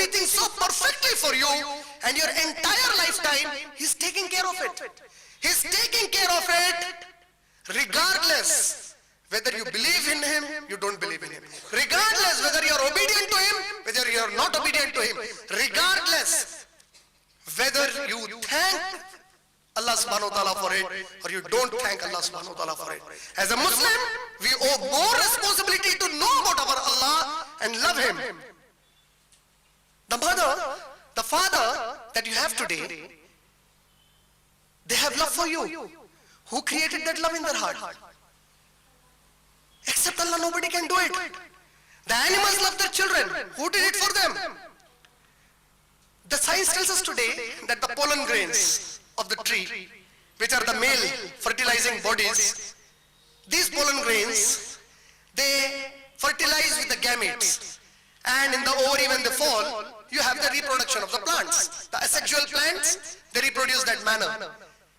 everything so perfectly for you, and your entire lifetime He's taking care of it. He's taking care of it regardless whether you believe in Him, you don't believe in Him. Regardless whether you are obedient to Him, whether you are not obedient to Him. Regardless whether you thank Allah subhanahu wa ta'ala for it or you don't thank Allah subhanahu wa ta'ala for it. As a Muslim, we owe more responsibility to know about our Allah and love Him. The mother, the father that you have today, they have love for you. Who created that love in their heart? Except Allah, nobody can do it. The animals love their children. Who did it for them? The science tells us today that the pollen grains of the tree, which are the male fertilizing bodies, these pollen grains, they fertilize with the gametes. And in the ovary when they fall, you have the reproduction of the plants. The asexual plants, they reproduce that manner.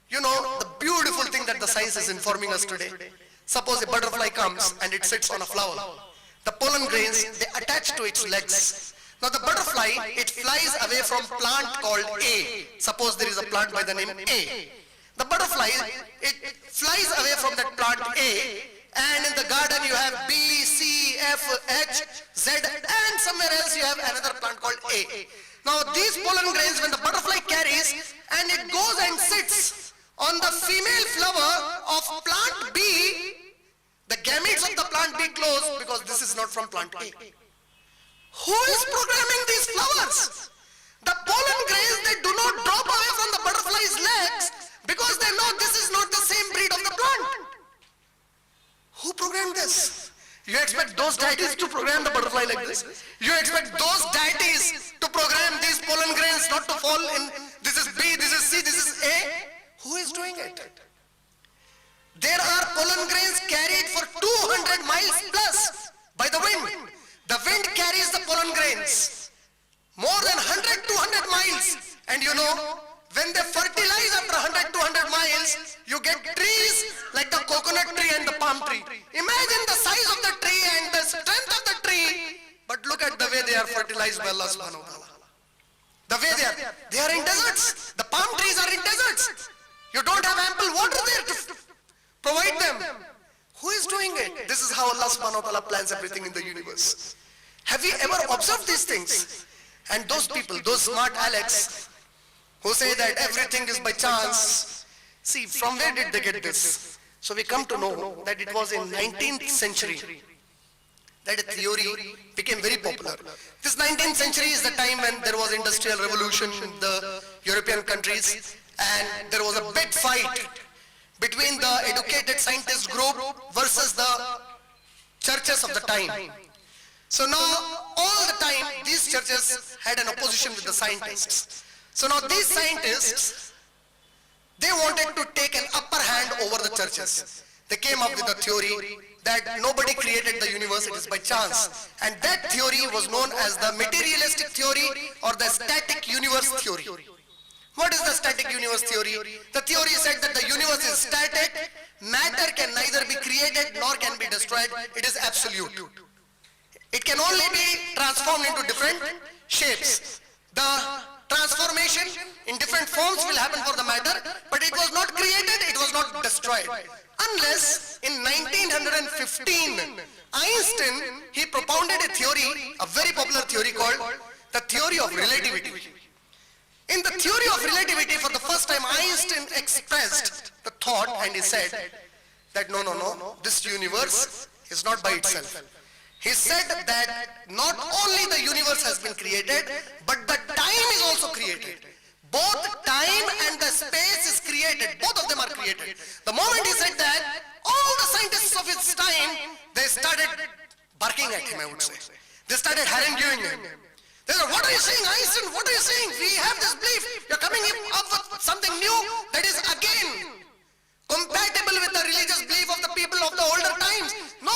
You know, the beautiful thing that the science is informing us today. Suppose a butterfly comes and it sits on a flower. The pollen grains, they attach to its legs. Now the butterfly, it flies away from plant called A. Suppose there is a plant by the name A. The butterfly, it flies away from that plant A, and in the garden you have B, C, F, H, Z, and somewhere else you have another plant called A. Now these pollen grains, when the butterfly carries and it goes and sits on the female flower of plant B, the gametes of the plant B close because this is not from plant A. Who is programming these flowers? The pollen grains, they do not drop away from the butterfly's legs because they know this is not the same breed of the plant. Who programmed this? You expect those deities to program the butterfly like this? You expect those deities to program these pollen grains not to fall in, this is B, this is C, this is A? Who is doing it? There are pollen grains carried for 200 miles plus by the wind. The wind carries the pollen grains more than 100-200 miles, and you know, when they fertilize after 100-200 miles, you get trees like the coconut tree and the palm tree. Imagine the size of the tree and the strength of the tree, but look at the way they are fertilized by Allah subhanahu wa ta'ala. The way they are in deserts. The palm trees are in deserts. You don't have ample water there to provide them. Who is doing it? This is how Allah subhanahu wa ta'ala plans everything in the universe. Have you ever observed these things? And those people, those smart Alex, who say that everything is by chance, see, from where did they get this? So we come to know that it was in 19th century that a theory became very popular. This 19th century is the time when there was industrial revolution in the European countries, and there was a big fight between the educated scientist group versus the churches of the time. So now, all the time, these churches had an opposition with the scientists. So now these scientists, they wanted to take an upper hand over the churches. They came up with a theory that nobody created the universe, it is by chance. And that theory was known as the materialistic theory or the static universe theory. What is the static universe theory? The theory said that the universe is static, matter can neither be created nor can be destroyed, it is absolute. It can only be transformed into different shapes. The transformation in different forms will happen for the matter, but it was not created, it was not destroyed. Unless in 1915, Einstein, he propounded a theory, a very popular theory called the theory of relativity. In the theory of relativity, for the first time, Einstein expressed the thought and he said that no, this universe is not by itself. He said that not only the universe has been created, but the time is also created. Both time and the space is created. Both of them are created. The moment he said that, all the scientists of his time, they started barking at him, I would say. They started haranguing him. They said, what are you saying, Einstein? What are you saying? We have this belief. You're coming up with something new that is again compatible with the religious belief of the people of the older times. No,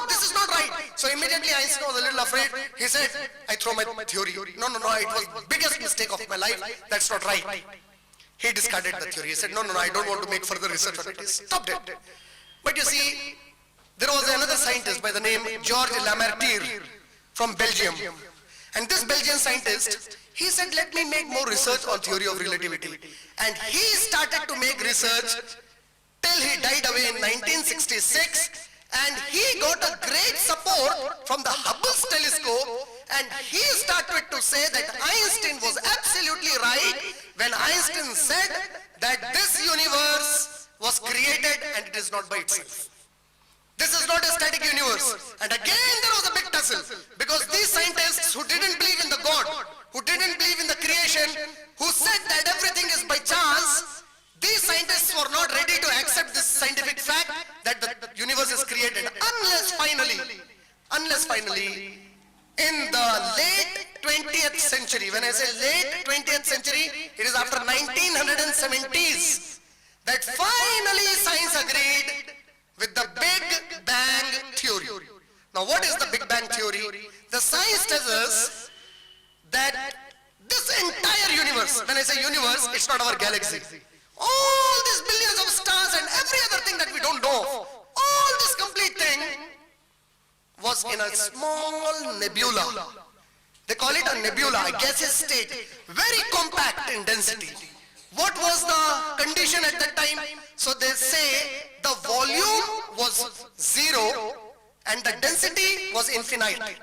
this is not right. So immediately Einstein was a little afraid. He said, I throw my theory. No, it was the biggest mistake of my life. That's not right. He discarded the theory. He said, no, I don't want to make further research on it. He stopped it. But you see, there was another scientist by the name Georges Lamartine from Belgium. And this Belgian scientist, he said, let me make more research on theory of relativity. And he started to make research till he died away in 1966. And he got a great support from the Hubble's telescope, and he started to say that Einstein was absolutely right when Einstein said that this universe was created and it is not by itself. This is not a static universe. And again there was a big tussle, because these scientists who didn't believe in the God, who didn't believe in the creation, who said that everything is by chance, these scientists were not ready to accept this scientific fact that the universe is created unless finally in the late 20th century, when I say late 20th century, it is after 1970s that finally science agreed with the Big Bang theory. Now what is the Big Bang theory? The science tells us that this entire universe, when I say universe, it's not our galaxy. All these billions of stars and every other thing that we don't know of, all this complete thing was in a small nebula. They call it a nebula, a gaseous state, very compact in density. What was the condition at that time? So they say the volume was zero and the density was infinite.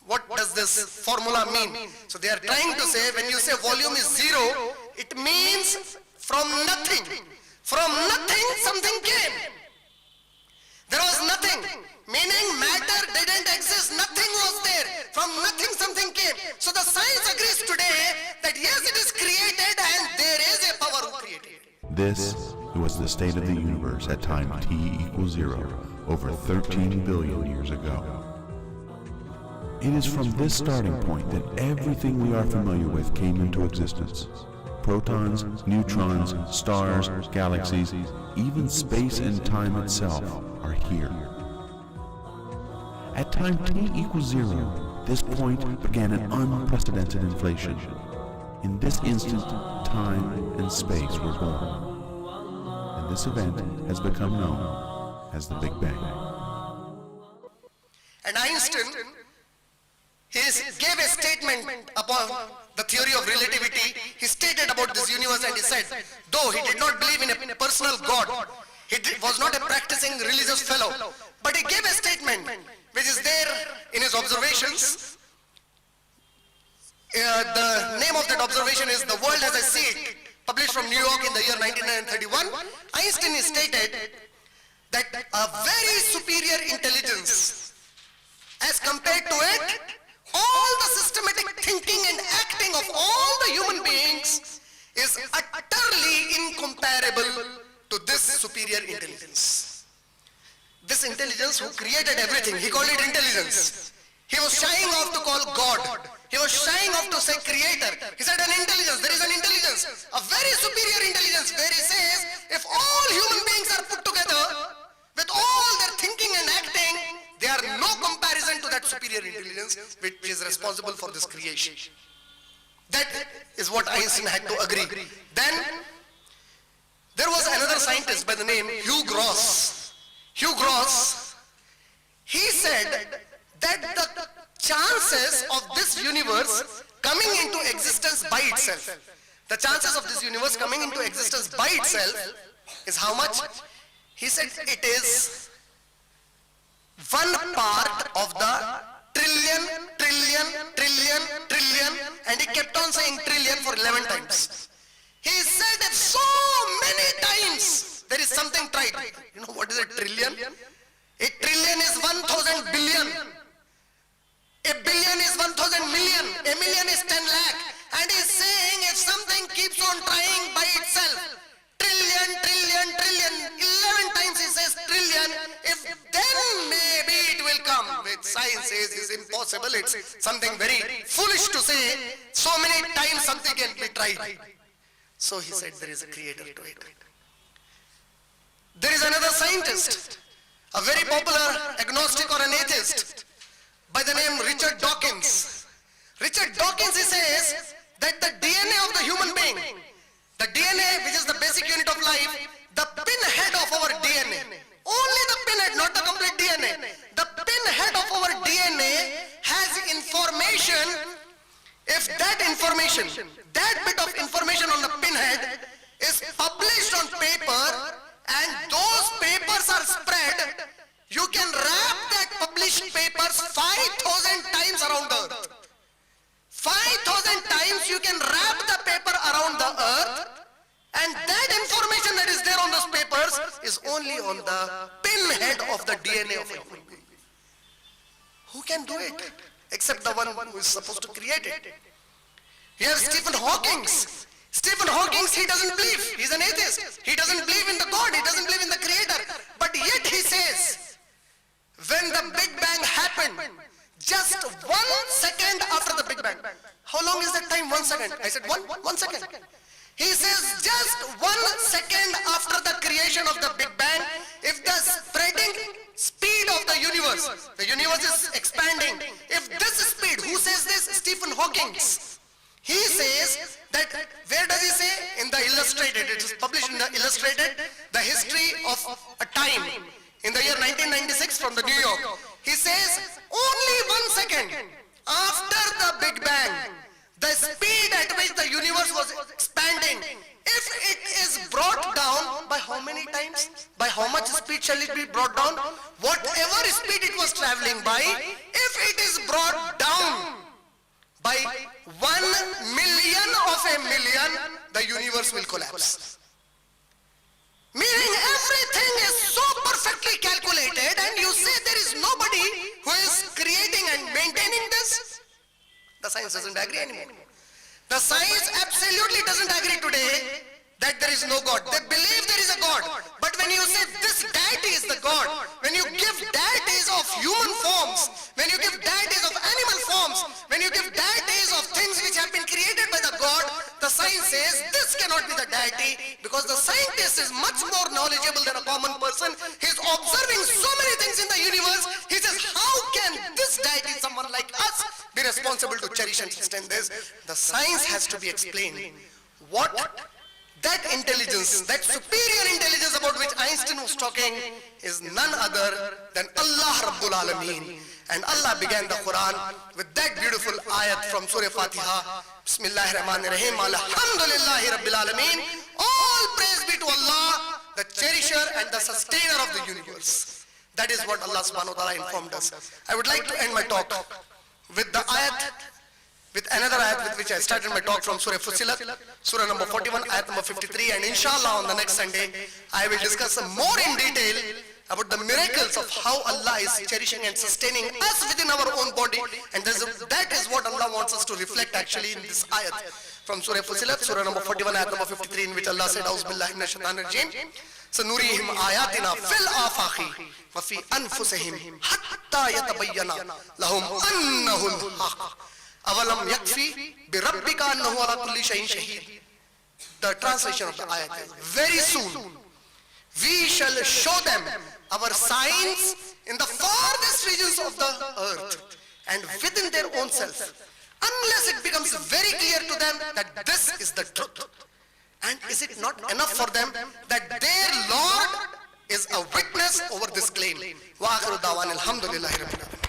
What does this formula mean? So they are trying to say, when you say volume is zero, it means from nothing something came. There was nothing, meaning matter didn't exist, nothing was there. From nothing something came. So the science agrees today that yes, it is created and there is a power who created it. This was the state of the universe at time t equals 0, over 13 billion years ago. It is from this starting point that everything we are familiar with came into existence. Protons, neutrons, stars, galaxies, even space and time itself are here. At time t equals 0, this point began an unprecedented inflation. In this instant, time and space were born. And this event has become known as the Big Bang. And Einstein, he gave a statement upon the theory of relativity. He stated about this universe and he said, though he did not believe in a personal God, he was not a practicing religious fellow, but he gave a statement which is there in his observations. The name of that observation is The World as I See It, published from New York in the year 1931. Einstein stated that a very superior intelligence, as compared to it, all the systematic thinking and acting of all the human beings is utterly incomparable to this superior intelligence. This intelligence who created everything, he called it intelligence. He was shying off to call God. He was shying off to say creator. He said an intelligence, there is an intelligence, a very superior intelligence, where he says if all human beings are put together with all their thinking and acting, they are no comparison to that superior intelligence which is responsible for this creation. That is what Einstein had to agree. Then there was another scientist by the name Hugh Gross. Hugh Gross, he said that the chances of this universe coming into existence by itself, the chances of this universe coming into existence by itself is how much? He said it is 1 part of the trillion, and he kept on saying trillion for 11 times. He said it so many times. There is something tried. You know what is a trillion? A trillion is 1,000 billion. A billion is 1,000 million. A million is 10 lakh. And he's saying if something keeps on trying by itself, trillion, 11 times he says trillion, if then maybe it will come. Which science says is impossible. It's something very foolish to say. So many times something can be tried. So he said there is a creator to it. There is another scientist, a very popular agnostic or an atheist, by the name Richard Dawkins. Richard Dawkins, he says that the DNA of the human being, the DNA which is the basic unit of life, the pinhead of our DNA, only the pinhead, not the complete DNA, the pinhead of our DNA has information If that information, that bit of information on the pinhead is published on paper and those papers are spread, you can wrap that published papers 5,000 times around the earth. 5,000 times you can wrap the paper around the earth, and that information that is there on those papers is only on the pinhead of the DNA of a human being. Who can do it except the one who is supposed to create it? You have Stephen Hawking. Stephen Hawking, he doesn't believe. He's an atheist. He doesn't believe in the God. He doesn't believe in the Creator. But yet he says, when the Big Bang happened, just 1 second after the Big Bang. How long is that time? 1 second. I said 1 second. He says just 1 second after the creation of the Big Bang, if the spreading speed of the universe is expanding. If this speed, who says this? Stephen Hawking. He says that, where does he say? In the Illustrated, it is published in the Illustrated, the history of a time in the year 1996 from the New York. He says only 1 second after the Big Bang, the speed at which the universe was expanding, if it is brought down by how many times? By how much speed shall it be brought down? Whatever speed it was traveling by, if it is brought down by 1 million of a million, the universe will collapse. Meaning everything is so perfectly calculated, and you say there is nobody who is creating and maintaining this? The science doesn't agree anymore. The science absolutely doesn't agree today that there is no God. They believe there is a God. But when you say this deity is the God, when you give deities of human forms, when you give deities of animal forms, when you give deities of things which have been created by the God, the science says this cannot be the deity, because the scientist is much more knowledgeable than a common person. He is observing so many things in the universe. He says, how can this deity, someone like us, be responsible to cherish and sustain this? The science has to be explained. What that intelligence, that superior intelligence about which Einstein was talking, is none other than Allah Rabbul Alameen. And Allah began the Quran with that beautiful ayat from Surah Fatiha. Bismillahir Rahmanir Rahim. Alhamdulillahi Rabbil Alameen. All praise be to Allah, the cherisher and the sustainer of the universe. That is what Allah subhanahu wa ta'ala informed us. I would like to end my talk with the ayat, with another ayat with which I started my talk from Surah Fussilat, Surah number 41, ayat number 53, and inshallah on the next Sunday I will discuss more in detail about the miracles of how Allah is cherishing and sustaining us within our own body, and that is what Allah wants us to reflect actually in this ayat from Surah Fussilat, Surah number 41, ayat number 53, in which Allah said, A'udhu billahi minash shaitanir rajim, Sanurihim ayatina fil afaqi wa fi anfusihim hatta yatabayyana lahum annahu al-haq. Avalam yakfi bi rabbika annahu ala kulli shay'in shaheed. The translation of the ayat is, very soon we shall show them our signs in the farthest regions of the earth and within their own self, unless it becomes very clear to them that this is the truth. And is it not enough for them that their Lord is a witness over this claim? Wa akhiru da'wan alhamdulillahi rabbil alamin.